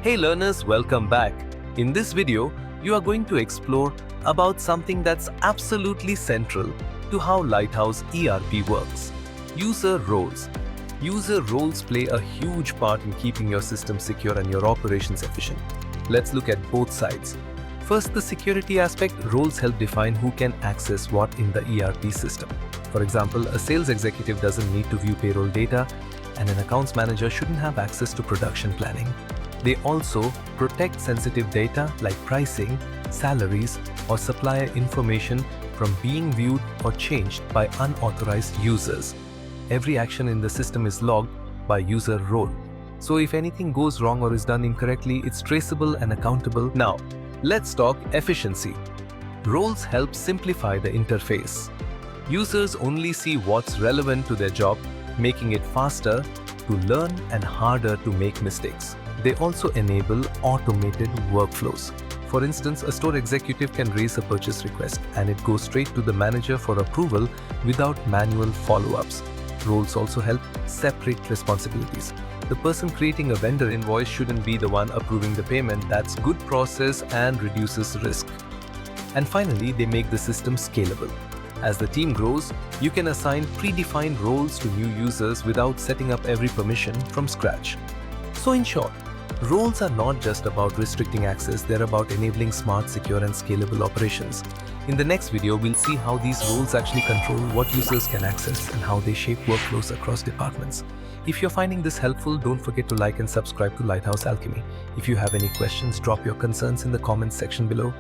Hey learners, welcome back. In this video, you are going to explore about something that's absolutely central to how Lighthouse ERP works. User roles. User roles play a huge part in keeping your system secure and your operations efficient. Let's look at both sides. First, the security aspect. Roles help define who can access what in the ERP system. For example, a sales executive doesn't need to view payroll data, and an accounts manager shouldn't have access to production planning. They also protect sensitive data like pricing, salaries, or supplier information from being viewed or changed by unauthorized users. Every action in the system is logged by user role. So if anything goes wrong or is done incorrectly, it's traceable and accountable. Now, let's talk efficiency. Roles help simplify the interface. Users only see what's relevant to their job, making it faster to learn and harder to make mistakes. They also enable automated workflows. For instance, a store executive can raise a purchase request and it goes straight to the manager for approval without manual follow-ups. Roles also help separate responsibilities. The person creating a vendor invoice shouldn't be the one approving the payment. That's good process and reduces risk. And finally, they make the system scalable. As the team grows, you can assign predefined roles to new users without setting up every permission from scratch. So in short, roles are not just about restricting access, they're about enabling smart, secure and scalable operations. In the next video, we'll see how these roles actually control what users can access and how they shape workflows across departments. If you're finding this helpful, don't forget to like and subscribe to Lighthouse Alchemy. If you have any questions, drop your concerns in the comments section below.